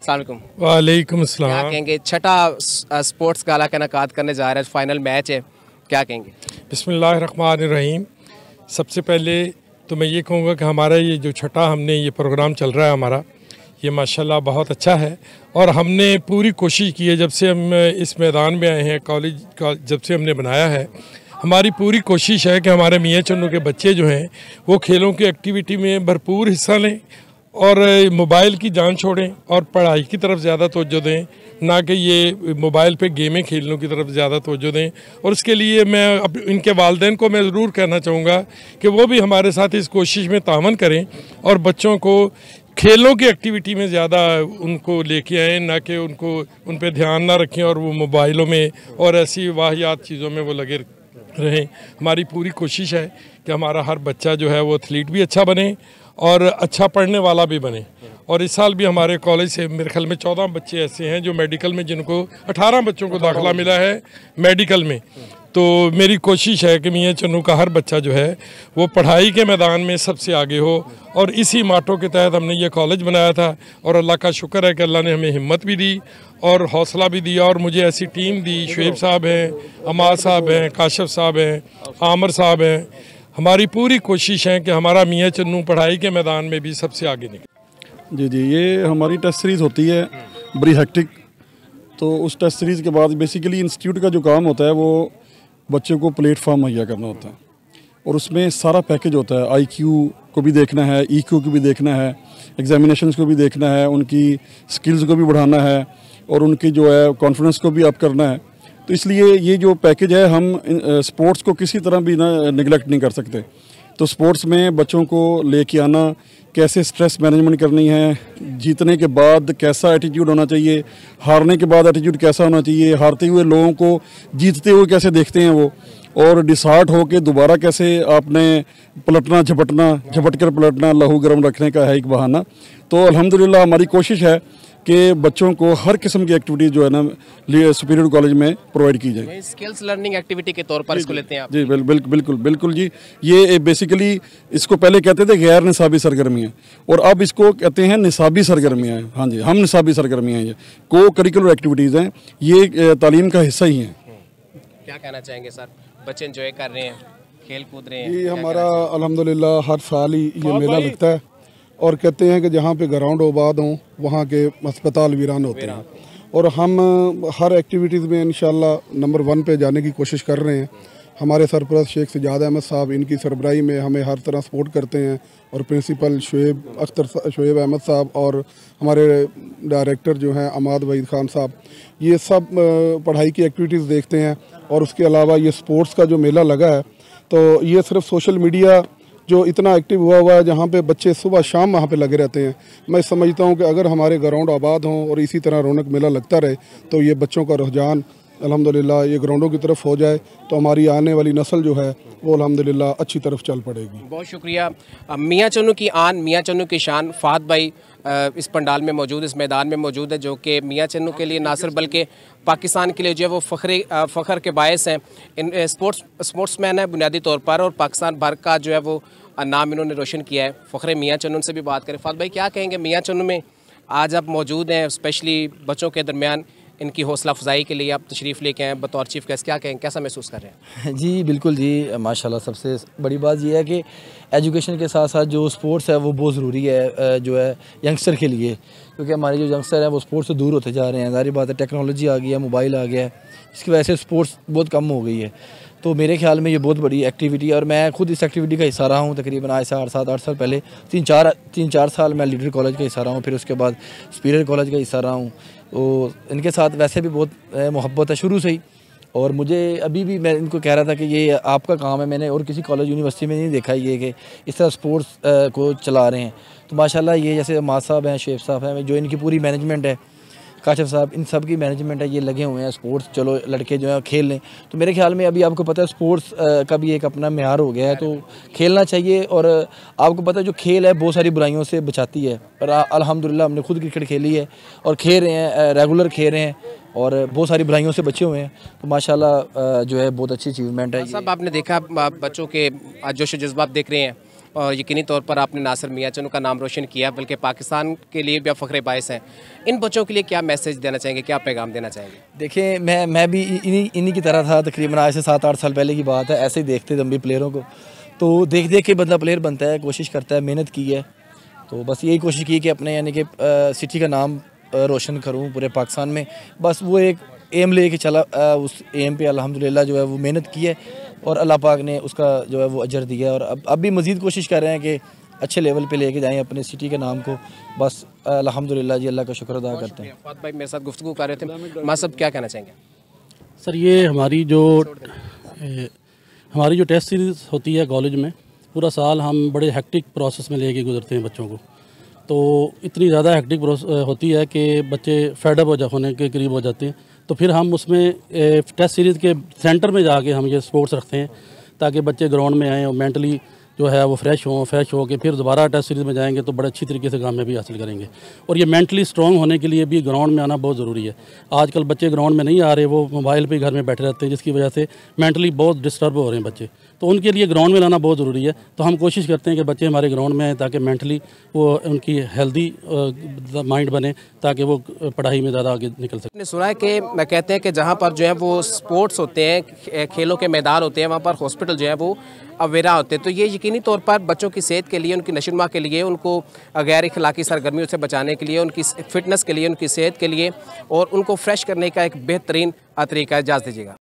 अस्सलाम वालेकुम अस्सलाम। क्या कहेंगे, छठा स्पोर्ट्स गाला का इनेकाद करने जा रहा है, फाइनल मैच है, क्या कहेंगे? बिस्मिल्लाहिर्रहमानिर्रहीम। सबसे पहले तो मैं ये कहूँगा कि हमारा ये जो छठा हमने ये प्रोग्राम चल रहा है हमारा, ये माशाल्लाह बहुत अच्छा है और हमने पूरी कोशिश की है जब से हम इस मैदान में आए हैं, कॉलेज का जब से हमने बनाया है, हमारी पूरी कोशिश है कि हमारे मियाँ चन्नू के बच्चे जो हैं वो खेलों की एक्टिविटी में भरपूर हिस्सा लें और मोबाइल की जान छोड़ें और पढ़ाई की तरफ ज़्यादा तवज्जो दें, ना कि ये मोबाइल पे गेमें खेलने की तरफ ज़्यादा तवज्जो दें। और उसके लिए मैं अब इनके वालिदैन को मैं ज़रूर कहना चाहूँगा कि वो भी हमारे साथ इस कोशिश में तावन करें और बच्चों को खेलों की एक्टिविटी में ज़्यादा उनको लेके आएँ, ना कि उनको उन पर ध्यान ना रखें और वो मोबाइलों में और ऐसी वाहियात चीज़ों में वो लगे रहें। हमारी पूरी कोशिश है कि हमारा हर बच्चा जो है वो एथलीट भी अच्छा बने और अच्छा पढ़ने वाला भी बने। और इस साल भी हमारे कॉलेज से मेरे ख्याल में 14 बच्चे ऐसे हैं जो मेडिकल में, जिनको 18 बच्चों को दाखिला मिला है मेडिकल में। तो मेरी कोशिश है कि मियाँ चन्नू का हर बच्चा जो है वो पढ़ाई के मैदान में सबसे आगे हो और इसी माटो के तहत हमने ये कॉलेज बनाया था। और अल्लाह का शुक्र है कि अल्लाह ने हमें हिम्मत भी दी और हौसला भी दिया और मुझे ऐसी टीम दी। शुएब साहब हैं, अमाद साहब हैं, काशिफ साहब हैं, आमिर साहब हैं। हमारी पूरी कोशिश है कि हमारा मियाँ चन्नू पढ़ाई के मैदान में भी सबसे आगे निकले। जी, ये हमारी टेस्ट सीरीज़ होती है बड़ी हेक्टिक। तो उस टेस्ट सीरीज़ के बाद बेसिकली इंस्टीट्यूट का जो काम होता है वो बच्चों को प्लेटफॉर्म मुहैया करना होता है और उसमें सारा पैकेज होता है। IQ को भी देखना है, EQ को भी देखना है, एग्जामिनेशंस को भी देखना है, उनकी स्किल्स को भी बढ़ाना है और उनकी जो है कॉन्फिडेंस को भी अप करना है। तो इसलिए ये जो पैकेज है, हम स्पोर्ट्स को किसी तरह भी ना निगलेक्ट नहीं कर सकते। तो स्पोर्ट्स में बच्चों को लेके आना, कैसे स्ट्रेस मैनेजमेंट करनी है, जीतने के बाद कैसा एटीट्यूड होना चाहिए, हारने के बाद एटीट्यूड कैसा होना चाहिए, हारते हुए लोगों को जीतते हुए कैसे देखते हैं वो, और डिसार्ट हो के दोबारा कैसे आपने पलटना, झपट कर पलटना, लहू गर्म रखने का है एक बहाना। तो अल्हम्दुलिल्लाह हमारी कोशिश है कि बच्चों को हर किस्म की एक्टिविटीज़ जो है ना सुपीरियर कॉलेज में प्रोवाइड की जाए। स्किल्स लर्निंग एक्टिविटी के तौर पर इसको लेते हैं आप? जी बिल्कुल जी। ये बेसिकली इसको पहले कहते थे गैर निसाबी सरगर्मियाँ और अब इसको कहते हैं निसाबी सरगर्मियाँ। हाँ जी, हम निसाबी सरगर्मियाँ, ये को करिकुलर एक्टिविटीज़ हैं, ये तालीम का हिस्सा ही हैं। क्या कहना चाहेंगे सर, बच्चे एंजॉय कर रहे हैं, खेल कूद रहे हैं? ये हमारा अल्हम्दुलिल्लाह हर साल ही ये मेला लगता है और कहते हैं कि जहाँ पे ग्राउंड आबाद हों वहाँ के अस्पताल वीरान होते हैं और हम हर एक्टिविटीज़ में इंशाल्लाह नंबर 1 पे जाने की कोशिश कर रहे हैं। हमारे सरपरस्त शेख सजाद अहमद साहब, इनकी सरबराही में हमें हर तरह सपोर्ट करते हैं और प्रिंसिपल शुएब अहमद साहब और हमारे डायरेक्टर जो हैं अमाद वहीद खान साहब, ये सब पढ़ाई की एक्टिविटीज़ देखते हैं। और उसके अलावा ये स्पोर्ट्स का जो मेला लगा है, तो ये सिर्फ सोशल मीडिया जो इतना एक्टिव हुआ है, जहाँ पे बच्चे सुबह शाम वहाँ पे लगे रहते हैं। मैं समझता हूँ कि अगर हमारे ग्राउंड आबाद हों और इसी तरह रौनक मेला लगता रहे तो ये बच्चों का रुझान अल्हम्दुलिल्लाह ये ग्राउंडों की तरफ हो जाए तो हमारी आने वाली नस्ल जो है वो अल्हम्दुलिल्लाह अच्छी तरफ चल पड़ेगी। बहुत शुक्रिया। मियाँ चन्नू की आन, मियाँ चन्नू की शान, फहद भाई इस पंडाल में मौजूद, इस मैदान में मौजूद है, जो कि मियाँ चन्नू के लिए ना सिर्फ बल्कि पाकिस्तान के लिए जो है वो फ़ख्र के बायस हैं। इन स्पोर्ट्समैन है बुनियादी तौर पर और पाकिस्तान भर का जो है वो नाम इन्होंने रोशन किया है। फ़ख्र मियाँ चन्नू से भी बात करें। फहद भाई, क्या कहेंगे, मियाँ चन्नू में आज आप मौजूद हैं, स्पेशली बच्चों के दरमियान इनकी हौसला अफजाई के लिए आप तशरीफ़ लेके आए बतौर चीफ गेस्ट, क्या कहें, कैसा महसूस कर रहे हैं? जी बिल्कुल जी, माशाल्लाह। सबसे बड़ी बात यह है कि एजुकेशन के साथ साथ जो स्पोर्ट्स है वो बहुत ज़रूरी है जो है यंगस्टर के लिए, क्योंकि हमारे जो यंगस्टर हैं वो स्पोर्ट्स से दूर होते जा रहे हैं। ज़ाहिर बात है, टेक्नोलॉजी आ गई है, मोबाइल आ गया है, जिसकी वजह से स्पोर्ट्स बहुत कम हो गई है। तो मेरे ख्याल में ये बहुत बड़ी एक्टिविटी है और मैं खुद इस एक्टिविटी का हिस्सा रहा हूँ। तकरीबन आज से 8 साल पहले 3-4 साल मैं लीडर कॉलेज का हिस्सा रहा हूँ, फिर उसके बाद सुपीरियर कॉलेज का हिस्सा रहा हूँ। तो इनके साथ वैसे भी बहुत मोहब्बत है शुरू से ही और मुझे अभी भी मैं इनको कह रहा था कि ये आपका काम है। मैंने और किसी कॉलेज यूनिवर्सिटी में नहीं देखा ये कि इस तरह स्पोर्ट्स को चला रहे हैं। तो माशाल्लाह ये जैसे अमाद साहब हैं, शेख साहब हैं, जो इनकी पूरी मैनेजमेंट है, काशिफ साहब, इन सब की मैनेजमेंट है, ये लगे हुए हैं स्पोर्ट्स। चलो लड़के जो है खेल लें, तो मेरे ख्याल में अभी आपको पता है स्पोर्ट्स का भी एक अपना मेयार हो गया है, तो खेलना चाहिए। और आपको पता है जो खेल है बहुत सारी बुराइयों से बचाती है और अल्हम्दुलिल्लाह हमने खुद क्रिकेट खेली है और खेल रहे हैं, रेगुलर खेल रहे हैं और बहुत सारी बुराइयों से बचे हुए हैं। तो माशाल्लाह जो है बहुत अच्छी अचीवमेंट है। सब आपने देखा बच्चों के जोश जज्बात देख रहे हैं और यकीनी तौर पर आपने नासिर मियां चन्नू का नाम रोशन किया, बल्कि पाकिस्तान के लिए भी फ़ख्र बाइस हैं। इन बच्चों के लिए क्या मैसेज देना चाहेंगे, क्या पैगाम देना चाहेंगे? देखिए, मैं भी इन्हीं की तरह था। तकरीबन आज से 7-8 साल पहले की बात है। ऐसे ही देखते थे हम भी प्लेयरों को, तो देख देख के बंदा प्लेयर बनता है, कोशिश करता है, मेहनत की है। तो बस यही कोशिश की कि अपने यानी कि सिटी का नाम रोशन करूं पूरे पाकिस्तान में। बस वो एक एम ले के चला, उस एम पे अल्हम्दुलिल्लाह जो है वो मेहनत की है और अल्लाह पाक ने उसका जो है वो अजर दिया। और अब भी मज़ीद कोशिश कर रहे हैं कि अच्छे लेवल पे लेके जाएं अपने सिटी के नाम को। बस अल्हम्दुलिल्लाह जी, अल्लाह का शुक्र अदा करते हैं। फात भाई मेरे साथ गुफ्तगू कर रहे थे, मां साहब क्या कहना चाहेंगे? सर, ये हमारी जो टेस्ट सीरीज़ होती है कॉलेज में, पूरा साल हम बड़े हेक्टिक प्रोसेस में लेके गुजरते हैं बच्चों को। तो इतनी ज़्यादा हेक्टिक होती है कि बच्चे फेडअप होने के करीब हो जाते हैं। तो फिर हम उसमें टेस्ट सीरीज़ के सेंटर में जाके हम ये स्पोर्ट्स रखते हैं ताकि बच्चे ग्राउंड में आएँ और मेंटली जो है वो फ्रेश हो के फिर दोबारा टेस्ट सीरीज़ में जाएंगे तो बड़े अच्छी तरीके से कामयाबी हासिल करेंगे। और ये मेंटली स्ट्रॉन्ग होने के लिए भी ग्राउंड में आना बहुत ज़रूरी है। आजकल बच्चे ग्राउंड में नहीं आ रहे, वो मोबाइल पे घर में बैठे रहते हैं, जिसकी वजह से मेंटली बहुत डिस्टर्ब हो रहे हैं बच्चे। तो उनके लिए ग्राउंड में लाना बहुत ज़रूरी है। तो हम कोशिश करते हैं कि बच्चे हमारे ग्राउंड में आएँ ताकि मेंटली वो उनकी हेल्दी माइंड बने, ताकि वो पढ़ाई में ज़्यादा आगे निकल सकें। सुना है कि कहते हैं कि जहाँ पर जो है वो स्पोर्ट्स होते हैं, खेलों के मैदान होते हैं, वहाँ पर हॉस्पिटल जो है वो अवेरा होते हैं। तो ये यकीनी तौर पर बच्चों की सेहत के लिए, उनकी नशोनुमा के लिए, उनको गैर इखलाकी सरगर्मियों से बचाने के लिए, उनकी फ़िटनेस के लिए, उनकी सेहत के लिए और उनको फ्रेश करने का एक बेहतरीन तरीका है। इजाज़त दीजिएगा।